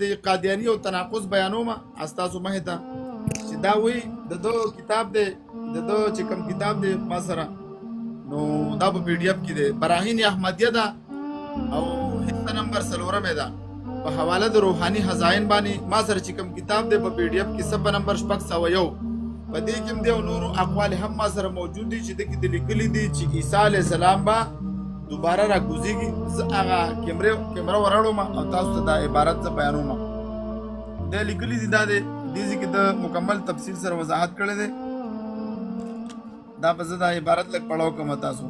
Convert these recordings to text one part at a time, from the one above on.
د قادیانی او تناقض بیانوم استاسو مه ته چې دا وی د دو کتاب دی د دو چې کوم کتاب دی ما سره نو دا په پی ډی اف کې دی براهین احمدیه دا او حصہ نمبر 3 دا په حواله د روحاني خزائن باندې ما سره چې کوم کتاب دی په پی ډی اف کې صفحه نمبر 601 په دې کې دی او نور اقوال هم ما سره موجود دي چې د کې لیکلي دي چې عیسی علی السلام با دوباره را کوزيږي هغه کیمرا وراړو ما او تاسو ته دا عبارت ز بیانوم د لیکلي دي دا د دې کې د مکمل تفصیل سره وضاحت کړی دی دا په زدا عبارت لک پڑھاو کوم تاسو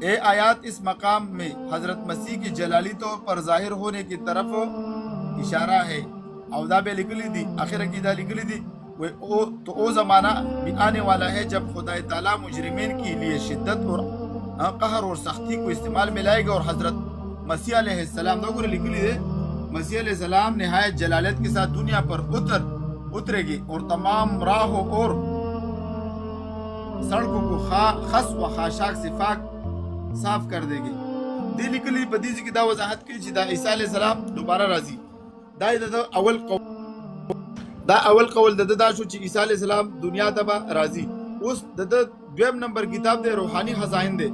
اے آیات اس مقام میں حضرت مسیح کی جلالی طور پر ظاہر ہونے کی طرف اشارہ ہے او دا بے لکلی دی آخر کی دا لکلی دی تو او زمانہ بھی آنے والا ہے جب خدا تعالی مجرمین کے لیے شدت اور قہر اور سختی کو استعمال میں لائے گا اور حضرت مسیح علیہ السلام دا گر لکلی دی مسیح علیہ السلام نہایت جلالت کے ساتھ دنیا پر اترے گی اور تمام راہوں اور سڑکوں کو خس و خاشاک سے صاف کر دے گی دی لکلی پدیز کی دا وضاحت کی چې دا عیسی علیہ السلام دوباره راځي دا اول قول د دا شو چې عیسی علیہ السلام دنیا ته به راځي اوس د دویم نمبر کتاب دی روحاني خزائن دی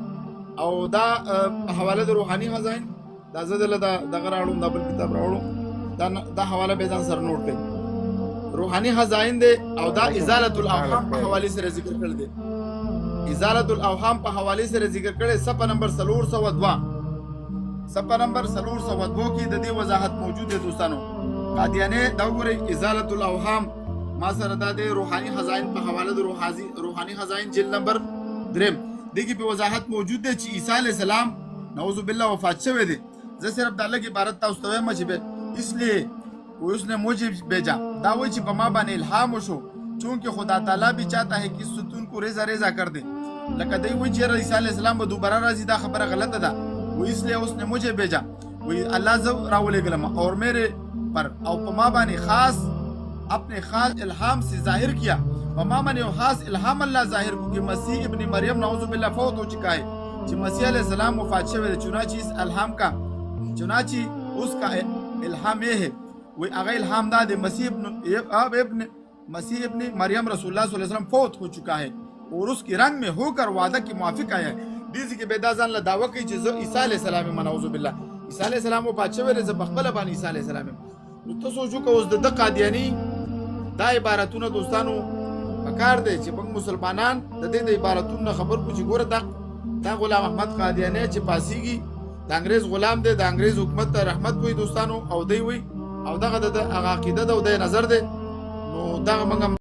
او دا حواله د روحاني خزائن دا زدل دا دغه راړو د بل کتاب راړو دا حواله به ځان سره نوٹ کړئ روحاني خزائن دی او دا ازالۃ الاوهام په حواله سره ذکر کړل دی ازالۃ الاوهام په حواله سره ذکر کړي صفحه نمبر 302 صفحه نمبر 302 کې د دې وضاحت موجود دی دوستانو قادیانه دا وګورئ ازالۃ الاوهام ما سره د روحاني خزائن په حواله د روحاني خزائن جلد نمبر 3 دغه په وضاحت موجود دی چې عیسی علیہ السلام نعوذ بالله وفات شوه دی زه صرف د الله کی عبارت تاسو ته وایم چې اسلیے وہ اس نے مجھے بھیجا دا وہی چې په ما باندې الهام وشو چونکہ خدا تعالی بھی چاہتا ہے کہ ستون کو ریزہ ریزہ کر دے لکه دی وہی چې عیسی علیہ السلام به دوباره راځي دا خبره غلطه ده وہ اس لیے اس نے مجھے بھیجا وہ اللہ ز راولېګلم اور میرے پر او په ما باندې خاص اپنے خاص الہام سے ظاہر کیا په ما باندې خاص الہام اللہ ظاہر کو کہ مسیح ابن مریم نعوذ باللہ فوت ہو چکا ہے چې مسیح علیہ السلام وفات شوه دی چنانچہ اس الہام کا چنانچہ اس کا الہام یہ ہے وہ اگر الہام دا دے مسیح ابن مریم رسول اللہ صلی اللہ علیہ وسلم فوت ہو چکا ہے اور اس کی رنگ میں ہو کر وعدہ کے موافق آیا ہے دیسی کے بیدازان اللہ دعویٰ کی چیز عیسیٰ علیہ السلام منعوذ باللہ عیسیٰ علیہ السلام و پاچھوے رضا بخبل بانی عیسیٰ علیہ السلام تو سوچو کہ اس دا قادیانی دا عبارتون دوستانو پکار دے چی بنگ مسلمانان دا دے عبارتون خبر کو چی گور دا غلام احمد قادیانی چی پاسی گی دا انگریز غلام دے دا انگریز حکمت دا رحمت کوئی دوستانو او دی وی او دا عقیده دا او دا نظر دے نو دا منگم